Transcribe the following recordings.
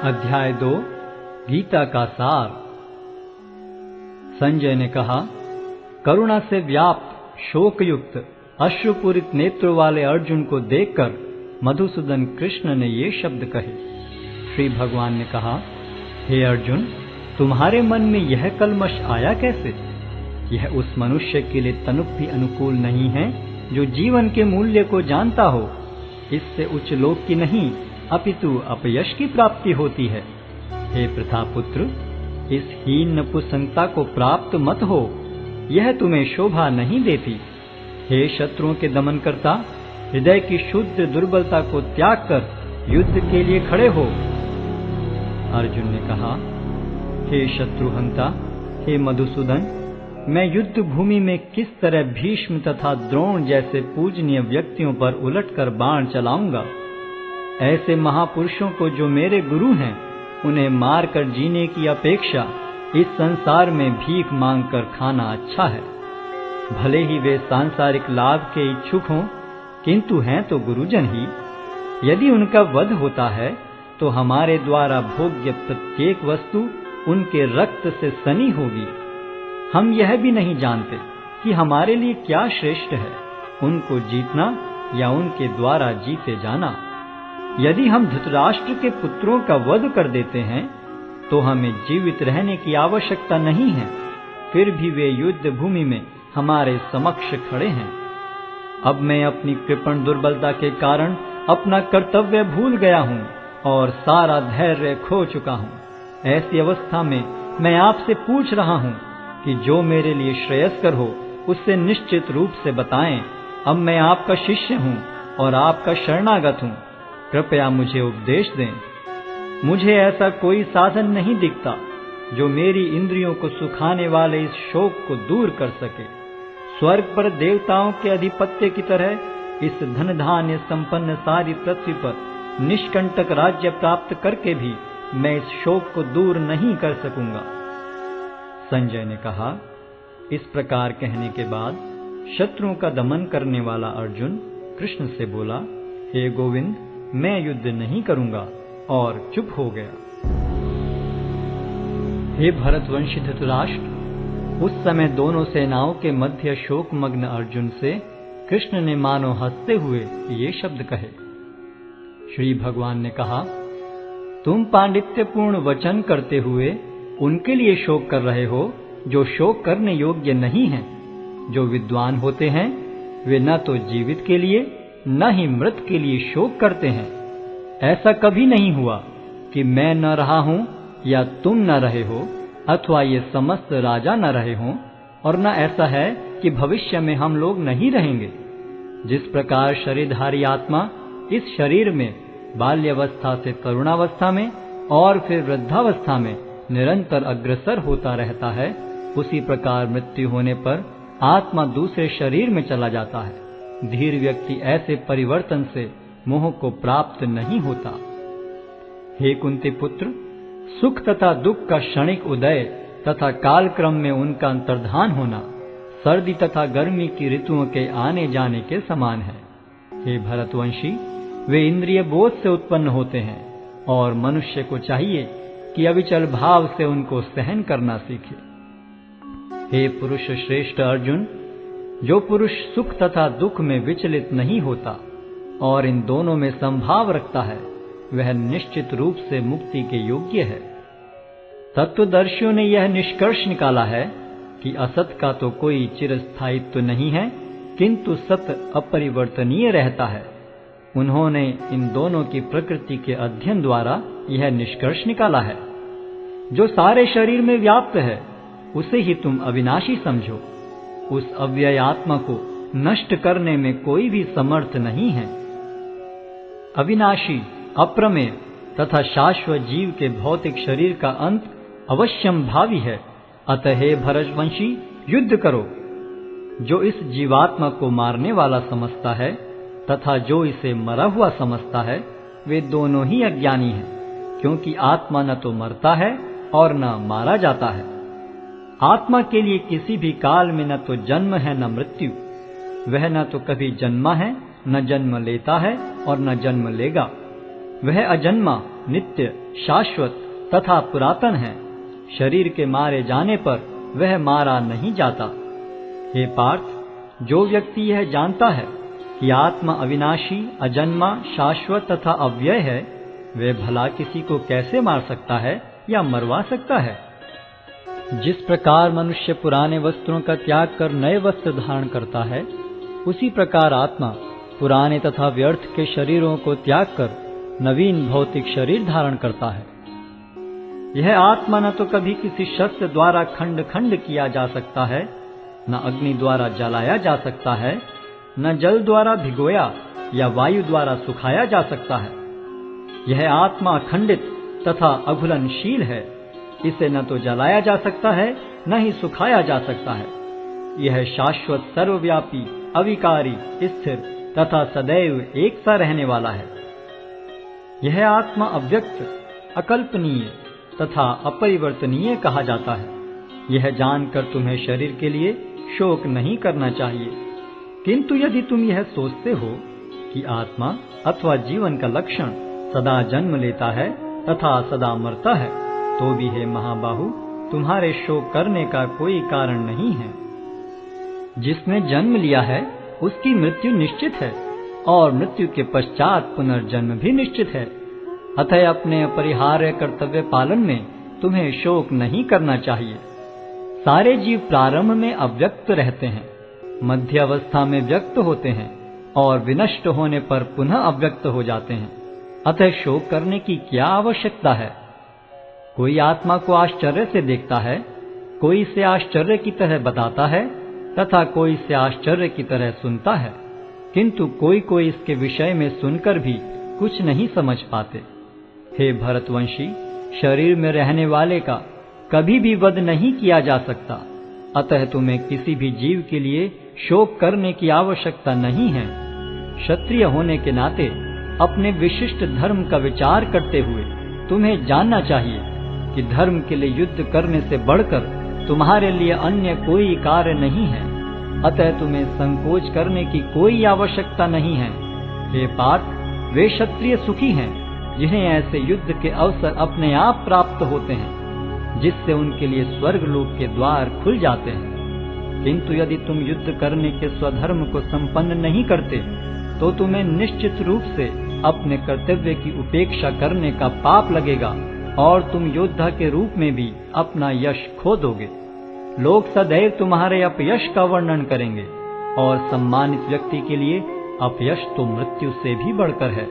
अध्याय 2 गीता का सार। संजय ने कहा, करुणा से व्याप्त शोकयुक्त अश्रुपूरित नेत्रों वाले अर्जुन को देखकर मधुसूदन कृष्ण ने ये शब्द कहे। श्री भगवान ने कहा, हे अर्जुन, तुम्हारे मन में यह कलमश आया कैसे? यह उस मनुष्य के लिए तनुक भी अनुकूल नहीं है जो जीवन के मूल्य को जानता हो। इससे उच्च लोक की नहीं अपितु अपयश की प्राप्ति होती है। हे प्रथापुत्र, इस हीन नपुंसकता को प्राप्त मत हो, यह तुम्हें शोभा नहीं देती। हे शत्रुओं के दमन करता, हृदय की शुद्ध दुर्बलता को त्याग कर युद्ध के लिए खड़े हो। अर्जुन ने कहा, हे शत्रुहंता, हे मधुसूदन, मैं युद्ध भूमि में किस तरह भीष्म तथा द्रोण जैसे पूजनीय व्यक्तियों पर उलटकर बाण चलाऊंगा? ऐसे महापुरुषों को जो मेरे गुरु हैं, उन्हें मारकर जीने की अपेक्षा इस संसार में भीख मांगकर खाना अच्छा है। भले ही वे सांसारिक लाभ के इच्छुक हों, किंतु हैं तो गुरुजन ही। यदि उनका वध होता है तो हमारे द्वारा भोग्य प्रत्येक वस्तु उनके रक्त से सनी होगी। हम यह भी नहीं जानते कि हमारे लिए क्या श्रेष्ठ है, उनको जीतना या उनके द्वारा जीते जाना। यदि हम धृतराष्ट्र के पुत्रों का वध कर देते हैं तो हमें जीवित रहने की आवश्यकता नहीं है, फिर भी वे युद्ध भूमि में हमारे समक्ष खड़े हैं। अब मैं अपनी कृपण दुर्बलता के कारण अपना कर्तव्य भूल गया हूँ और सारा धैर्य खो चुका हूँ। ऐसी अवस्था में मैं आपसे पूछ रहा हूँ कि जो मेरे लिए श्रेयस्कर हो उससे निश्चित रूप से बताएं। अब मैं आपका शिष्य हूँ और आपका शरणागत हूँ, कृपया मुझे उपदेश दें। मुझे ऐसा कोई साधन नहीं दिखता जो मेरी इंद्रियों को सुखाने वाले इस शोक को दूर कर सके। स्वर्ग पर देवताओं के अधिपत्य की तरह इस धन धान्य संपन्न सारी पृथ्वी पर निष्कंटक राज्य प्राप्त करके भी मैं इस शोक को दूर नहीं कर सकूंगा। संजय ने कहा, इस प्रकार कहने के बाद शत्रुओं का दमन करने वाला अर्जुन कृष्ण से बोला, हे गोविंद, मैं युद्ध नहीं करूंगा, और चुप हो गया। हे भरतवंशी धृतराष्ट्र, उस समय दोनों सेनाओं के मध्य शोकमग्न अर्जुन से कृष्ण ने मानो हंसते हुए ये शब्द कहे। श्री भगवान ने कहा, तुम पांडित्यपूर्ण वचन करते हुए उनके लिए शोक कर रहे हो जो शोक करने योग्य नहीं हैं। जो विद्वान होते हैं वे न तो जीवित के लिए न ही मृत के लिए शोक करते हैं। ऐसा कभी नहीं हुआ कि मैं न रहा हूं या तुम न रहे हो, अथवा ये समस्त राजा न रहे हों, और न ऐसा है कि भविष्य में हम लोग नहीं रहेंगे। जिस प्रकार शरीरधारी आत्मा इस शरीर में बाल्यावस्था से तरुणावस्था में और फिर वृद्धावस्था में निरंतर अग्रसर होता रहता है, उसी प्रकार मृत्यु होने पर आत्मा दूसरे शरीर में चला जाता है। धीर व्यक्ति ऐसे परिवर्तन से मोह को प्राप्त नहीं होता। हे कुंती पुत्र, सुख तथा दुख का क्षणिक उदय तथा कालक्रम में उनका अंतर्धान होना सर्दी तथा गर्मी की ऋतुओं के आने जाने के समान है। हे भरतवंशी, वे इंद्रिय बोध से उत्पन्न होते हैं और मनुष्य को चाहिए कि अविचल भाव से उनको सहन करना सीखे। हे पुरुष श्रेष्ठ अर्जुन, जो पुरुष सुख तथा दुख में विचलित नहीं होता और इन दोनों में संभाव रखता है, वह निश्चित रूप से मुक्ति के योग्य है। तत्वदर्शियों ने यह निष्कर्ष निकाला है कि असत का तो कोई चिरस्थायित्व नहीं है, किंतु सत अपरिवर्तनीय रहता है। उन्होंने इन दोनों की प्रकृति के अध्ययन द्वारा यह निष्कर्ष निकाला है। जो सारे शरीर में व्याप्त है उसे ही तुम अविनाशी समझो। उस अव्यय आत्मा को नष्ट करने में कोई भी समर्थ नहीं है। अविनाशी, अप्रमेय तथा शाश्वत जीव के भौतिक शरीर का अंत अवश्यम भावी है। अतः हे भरतवंशी, युद्ध करो। जो इस जीवात्मा को मारने वाला समझता है तथा जो इसे मरा हुआ समझता है, वे दोनों ही अज्ञानी हैं, क्योंकि आत्मा न तो मरता है और न मारा जाता है। आत्मा के लिए किसी भी काल में न तो जन्म है न मृत्यु। वह न तो कभी जन्मा है, न जन्म लेता है और न जन्म लेगा। वह अजन्मा नित्य, शाश्वत तथा पुरातन है। शरीर के मारे जाने पर वह मारा नहीं जाता। हे पार्थ, जो व्यक्ति यह जानता है कि आत्मा अविनाशी, अजन्मा, शाश्वत तथा अव्यय है, वे भला किसी को कैसे मार सकता है या मरवा सकता है? जिस प्रकार मनुष्य पुराने वस्त्रों का त्याग कर नए वस्त्र धारण करता है, उसी प्रकार आत्मा पुराने तथा व्यर्थ के शरीरों को त्याग कर नवीन भौतिक शरीर धारण करता है। यह आत्मा न तो कभी किसी शस्त्र द्वारा खंड खंड किया जा सकता है, न अग्नि द्वारा जलाया जा सकता है, न जल द्वारा भिगोया या वायु द्वारा सुखाया जा सकता है। यह आत्मा अखंडित तथा अघुलनशील है। इसे न तो जलाया जा सकता है, न ही सुखाया जा सकता है। यह शाश्वत, सर्वव्यापी, अविकारी, स्थिर तथा सदैव एक सा रहने वाला है। यह आत्मा अव्यक्त, अकल्पनीय तथा अपरिवर्तनीय कहा जाता है। यह जानकर तुम्हें शरीर के लिए शोक नहीं करना चाहिए। किंतु यदि तुम यह सोचते हो कि आत्मा अथवा जीवन का लक्षण सदा जन्म लेता है तथा सदा मरता है, तो भी हे महाबाहु, तुम्हारे शोक करने का कोई कारण नहीं है। जिसने जन्म लिया है उसकी मृत्यु निश्चित है, और मृत्यु के पश्चात पुनर्जन्म भी निश्चित है। अतः अपने अपरिहार्य कर्तव्य पालन में तुम्हें शोक नहीं करना चाहिए। सारे जीव प्रारंभ में अव्यक्त रहते हैं, मध्य अवस्था में व्यक्त होते हैं और विनष्ट होने पर पुनः अव्यक्त हो जाते हैं। अतः शोक करने की क्या आवश्यकता है? कोई आत्मा को आश्चर्य से देखता है, कोई इसे आश्चर्य की तरह बताता है तथा कोई इसे आश्चर्य की तरह सुनता है, किंतु कोई कोई इसके विषय में सुनकर भी कुछ नहीं समझ पाते। हे भरतवंशी, शरीर में रहने वाले का कभी भी वध नहीं किया जा सकता। अतः तुम्हें किसी भी जीव के लिए शोक करने की आवश्यकता नहीं है। क्षत्रिय होने के नाते अपने विशिष्ट धर्म का विचार करते हुए तुम्हें जानना चाहिए कि धर्म के लिए युद्ध करने से बढ़कर तुम्हारे लिए अन्य कोई कार्य नहीं है। अतः तुम्हें संकोच करने की कोई आवश्यकता नहीं है। हे पार्थ, वे क्षत्रिय सुखी हैं जिन्हें ऐसे युद्ध के अवसर अपने आप प्राप्त होते हैं, जिससे उनके लिए स्वर्ग लोक के द्वार खुल जाते हैं। किंतु यदि तुम युद्ध करने के स्वधर्म को संपन्न नहीं करते, तो तुम्हें निश्चित रूप से अपने कर्तव्य की उपेक्षा करने का पाप लगेगा और तुम योद्धा के रूप में भी अपना यश खो दोगे। लोग सदैव तुम्हारे अपयश का वर्णन करेंगे, और सम्मानित व्यक्ति के लिए अपयश तो मृत्यु से भी बढ़कर है।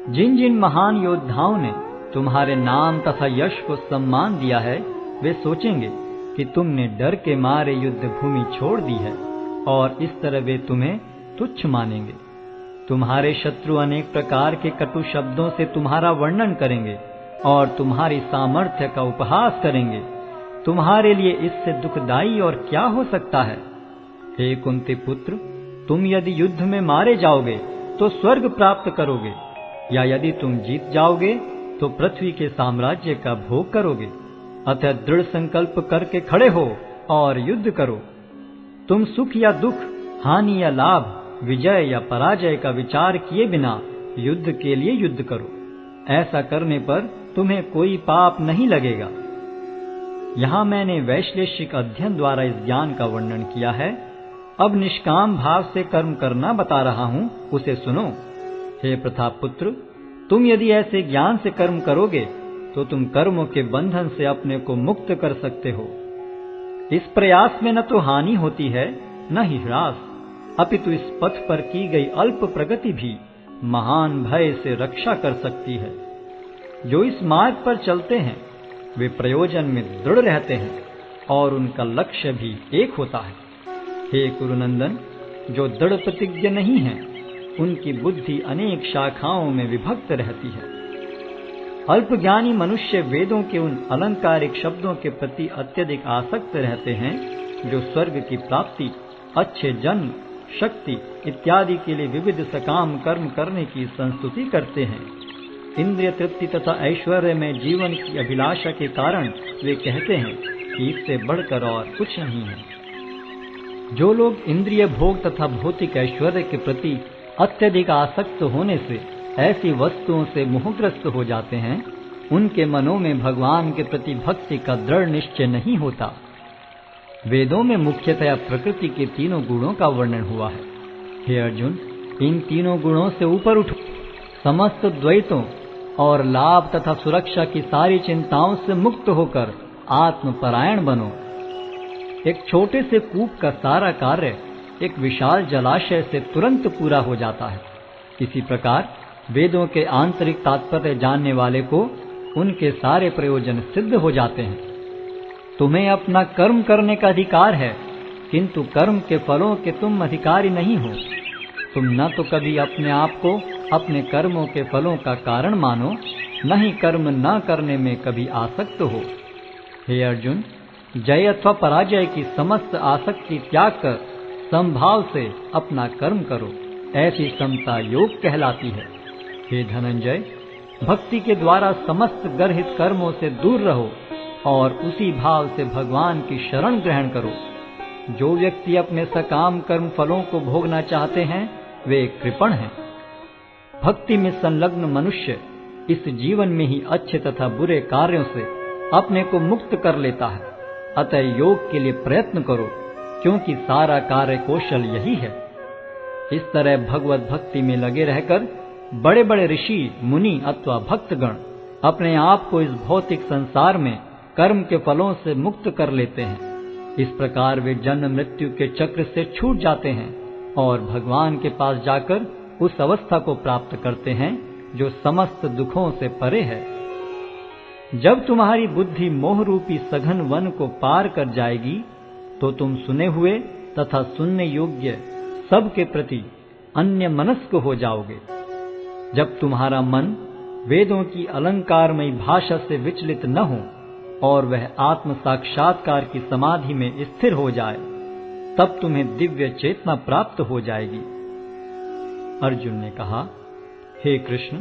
जिन जिन महान योद्धाओं ने तुम्हारे नाम तथा यश को सम्मान दिया है, वे सोचेंगे कि तुमने डर के मारे युद्ध भूमि छोड़ दी है, और इस तरह वे तुम्हें तुच्छ मानेंगे। तुम्हारे शत्रु अनेक प्रकार के कटु शब्दों से तुम्हारा वर्णन करेंगे और तुम्हारी सामर्थ्य का उपहास करेंगे। तुम्हारे लिए इससे दुखदाई और क्या हो सकता है? हे कुंती पुत्र, तुम यदि युद्ध में मारे जाओगे तो स्वर्ग प्राप्त करोगे, या यदि तुम जीत जाओगे तो पृथ्वी के साम्राज्य का भोग करोगे। अतः दृढ़ संकल्प करके खड़े हो और युद्ध करो। तुम सुख या दुख, हानि या लाभ, विजय या पराजय का विचार किए बिना युद्ध के लिए युद्ध करो। ऐसा करने पर तुम्हें कोई पाप नहीं लगेगा। यहाँ मैंने वैश्लेषिक अध्ययन द्वारा इस ज्ञान का वर्णन किया है। अब निष्काम भाव से कर्म करना बता रहा हूँ, उसे सुनो। हे प्रतापपुत्र, तुम यदि ऐसे ज्ञान से कर्म करोगे तो तुम कर्मों के बंधन से अपने को मुक्त कर सकते हो। इस प्रयास में न तो हानि होती है न ही ह्रास, अपितु इस पथ पर की गई अल्प प्रगति भी महान भय से रक्षा कर सकती है। जो इस मार्ग पर चलते हैं वे प्रयोजन में दृढ़ रहते हैं और उनका लक्ष्य भी एक होता है। हे कुरुनंदन, जो दृढ़ प्रतिज्ञ नहीं है उनकी बुद्धि अनेक शाखाओं में विभक्त रहती है। अल्पज्ञानी मनुष्य वेदों के उन अलंकारिक शब्दों के प्रति अत्यधिक आसक्त रहते हैं जो स्वर्ग की प्राप्ति, अच्छे जन्म, शक्ति इत्यादि के लिए विविध सकाम कर्म करने की संस्तुति करते हैं। इंद्रिय तृप्ति तथा ऐश्वर्य में जीवन की अभिलाषा के कारण वे कहते हैं कि इससे बढ़कर और कुछ नहीं है। जो लोग इंद्रिय भोग तथा भौतिक ऐश्वर्य के प्रति अत्यधिक आसक्त होने से ऐसी वस्तुओं से मोहग्रस्त हो जाते हैं, उनके मनों में भगवान के प्रति भक्ति का दृढ़ निश्चय नहीं होता। वेदों में मुख्यतया प्रकृति के तीनों गुणों का वर्णन हुआ है। हे अर्जुन, इन तीनों गुणों से ऊपर उठो, समस्त द्वैतों और लाभ तथा सुरक्षा की सारी चिंताओं से मुक्त होकर आत्मपरायण बनो। एक छोटे से कूप का सारा कार्य एक विशाल जलाशय से तुरंत पूरा हो जाता है। इसी प्रकार वेदों के आंतरिक तात्पर्य जानने वाले को उनके सारे प्रयोजन सिद्ध हो जाते हैं। तुम्हें अपना कर्म करने का अधिकार है, किंतु कर्म के फलों के तुम अधिकारी नहीं हो। तुम न तो कभी अपने आप को अपने कर्मों के फलों का कारण मानो, न ही कर्म न करने में कभी आसक्त हो। हे अर्जुन, जय अथवा पराजय की समस्त आसक्ति त्याग कर समभाव से अपना कर्म करो, ऐसी समता योग कहलाती है। हे धनंजय, भक्ति के द्वारा समस्त गर्हित कर्मों से दूर रहो और उसी भाव से भगवान की शरण ग्रहण करो। जो व्यक्ति अपने सकाम कर्म फलों को भोगना चाहते हैं, वे कृपण हैं। भक्ति में संलग्न मनुष्य इस जीवन में ही अच्छे तथा बुरे कार्यों से अपने को मुक्त कर लेता है। अतः योग के लिए प्रयत्न करो, क्योंकि सारा कार्य कौशल यही है। इस तरह भगवत भक्ति में लगे रहकर बड़े बड़े ऋषि, मुनि अथवा भक्तगण अपने आप को इस भौतिक संसार में कर्म के फलों से मुक्त कर लेते हैं। इस प्रकार वे जन्म मृत्यु के चक्र से छूट जाते हैं और भगवान के पास जाकर उस अवस्था को प्राप्त करते हैं जो समस्त दुखों से परे है। जब तुम्हारी बुद्धि मोह रूपी सघन वन को पार कर जाएगी, तो तुम सुने हुए तथा सुनने योग्य सब के प्रति अन्य मनस्क हो जाओगे। जब तुम्हारा मन वेदों की अलंकारमयी भाषा से विचलित न हो और वह आत्म साक्षात्कार की समाधि में स्थिर हो जाए, तब तुम्हें दिव्य चेतना प्राप्त हो जाएगी। अर्जुन ने कहा, हे कृष्ण,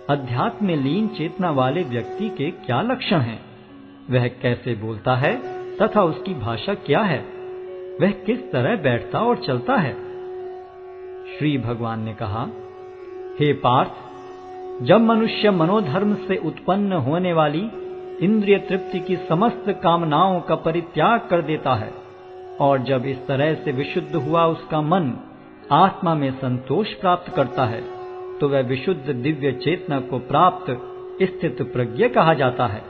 अध्यात्म में लीन चेतना वाले व्यक्ति के क्या लक्षण हैं? वह कैसे बोलता है तथा उसकी भाषा क्या है? वह किस तरह बैठता और चलता है? श्री भगवान ने कहा, हे पार्थ, जब मनुष्य मनोधर्म से उत्पन्न होने वाली इंद्रिय तृप्ति की समस्त कामनाओं का परित्याग कर देता है और जब इस तरह से विशुद्ध हुआ उसका मन आत्मा में संतोष प्राप्त करता है, तो वह विशुद्ध दिव्य चेतना को प्राप्त स्थित प्रज्ञ कहा जाता है,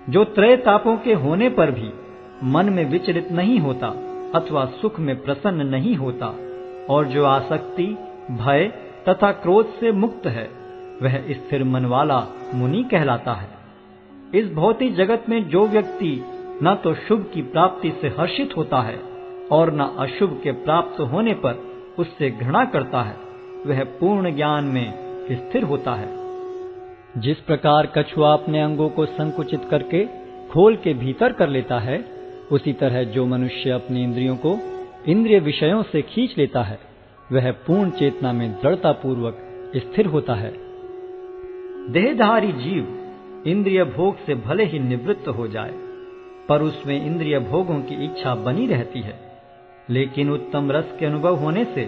जो त्रय तापों के होने पर भी मन में विचलित नहीं होता अथवा सुख में प्रसन्न नहीं होता और जो आसक्ति, भय तथा क्रोध से मुक्त है, वह स्थिर मन वाला मुनि कहलाता है। इस भौतिक जगत में जो व्यक्ति न तो शुभ की प्राप्ति से हर्षित होता है और न अशुभ के प्राप्त होने पर उससे घृणा करता है, वह पूर्ण ज्ञान में स्थिर होता है। जिस प्रकार कछुआ अपने अंगों को संकुचित करके खोल के भीतर कर लेता है, उसी तरह जो मनुष्य अपनी इंद्रियों को इंद्रिय विषयों से खींच लेता है, वह पूर्ण चेतना में दृढ़ता पूर्वक स्थिर होता है। देहधारी जीव इंद्रिय भोग से भले ही निवृत्त हो जाए, पर उसमें इंद्रिय भोगों की इच्छा बनी रहती है। लेकिन उत्तम रस के अनुभव होने से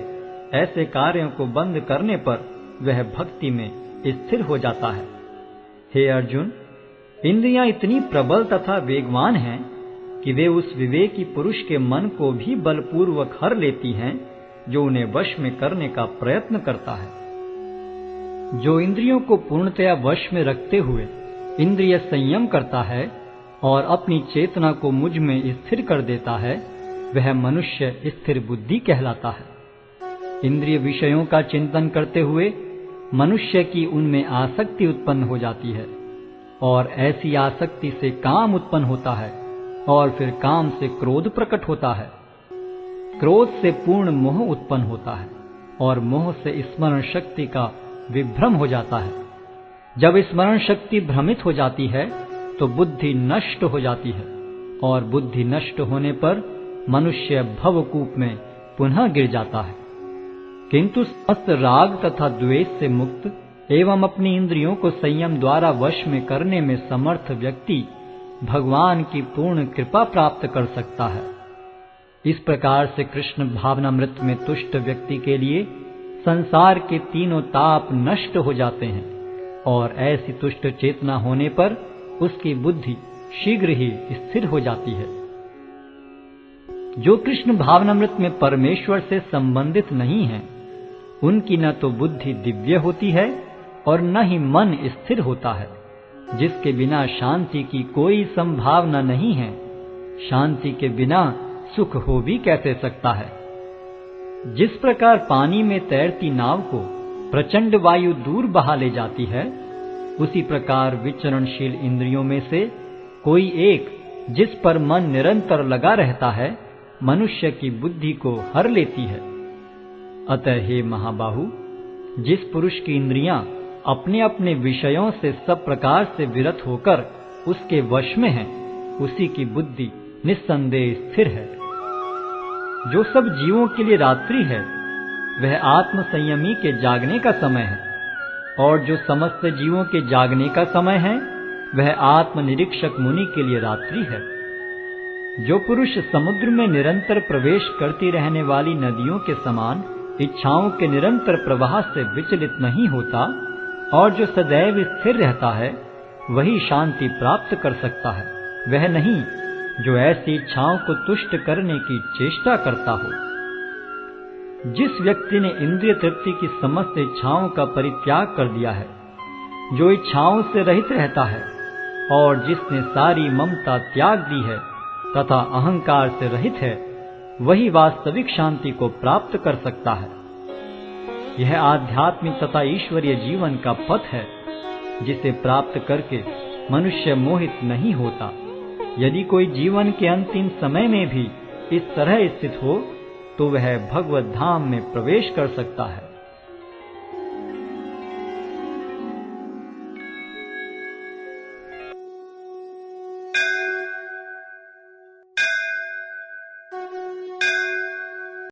ऐसे कार्यों को बंद करने पर वह भक्ति में स्थिर हो जाता है। हे अर्जुन, इंद्रियां इतनी प्रबल तथा वेगवान हैं कि वे उस विवेकी पुरुष के मन को भी बलपूर्वक हर लेती हैं, जो उन्हें वश में करने का प्रयत्न करता है। जो इंद्रियों को पूर्णतया वश में रखते हुए इंद्रिय संयम करता है और अपनी चेतना को मुझ में स्थिर कर देता है, वह मनुष्य स्थिर बुद्धि कहलाता है। इंद्रिय विषयों का चिंतन करते हुए मनुष्य की उनमें आसक्ति उत्पन्न हो जाती है और ऐसी आसक्ति से काम उत्पन्न होता है और फिर काम से क्रोध प्रकट होता है। क्रोध से पूर्ण मोह उत्पन्न होता है और मोह से स्मरण शक्ति का विभ्रम हो जाता है। जब स्मरण शक्ति भ्रमित हो जाती है तो बुद्धि नष्ट हो जाती है और बुद्धि नष्ट होने पर मनुष्य भवकूप में पुनः गिर जाता है। किंतु समस्त राग तथा द्वेष से मुक्त एवं अपनी इंद्रियों को संयम द्वारा वश में करने में समर्थ व्यक्ति भगवान की पूर्ण कृपा प्राप्त कर सकता है। इस प्रकार से कृष्ण भावनामृत में तुष्ट व्यक्ति के लिए संसार के तीनों ताप नष्ट हो जाते हैं और ऐसी तुष्ट चेतना होने पर उसकी बुद्धि शीघ्र ही स्थिर हो जाती है। जो कृष्ण भावनामृत में परमेश्वर से संबंधित नहीं है, उनकी न तो बुद्धि दिव्य होती है और न ही मन स्थिर होता है। जिसके बिना शांति की कोई संभावना नहीं है, शांति के बिना सुख हो भी कैसे सकता है। जिस प्रकार पानी में तैरती नाव को प्रचंड वायु दूर बहा ले जाती है, उसी प्रकार विचरणशील इंद्रियों में से कोई एक जिस पर मन निरंतर लगा रहता है, मनुष्य की बुद्धि को हर लेती है। अतः हे महाबाहु, जिस पुरुष की इंद्रियां अपने अपने विषयों से सब प्रकार से विरत होकर उसके वश में हैं, उसी की बुद्धि निस्संदेह स्थिर है। जो सब जीवों के लिए रात्रि है, वह आत्म संयमी के जागने का समय है, और जो समस्त जीवों के जागने का समय है, वह आत्मनिरीक्षक मुनि के लिए रात्रि है। जो पुरुष समुद्र में निरंतर प्रवेश करती रहने वाली नदियों के समान इच्छाओं के निरंतर प्रवाह से विचलित नहीं होता और जो सदैव स्थिर रहता है, वही शांति प्राप्त कर सकता है, वह नहीं जो ऐसी इच्छाओं को तुष्ट करने की चेष्टा करता हो। जिस व्यक्ति ने इंद्रिय तृप्ति की समस्त इच्छाओं का परित्याग कर दिया है, जो इच्छाओं से रहित रहता है और जिसने सारी ममता त्याग दी है तथा अहंकार से रहित है, वही वास्तविक शांति को प्राप्त कर सकता है। यह आध्यात्मिक तथा ईश्वरीय जीवन का पथ है, जिसे प्राप्त करके मनुष्य मोहित नहीं होता। यदि कोई जीवन के अंतिम समय में भी इस तरह स्थित हो, तो वह भगवत धाम में प्रवेश कर सकता है।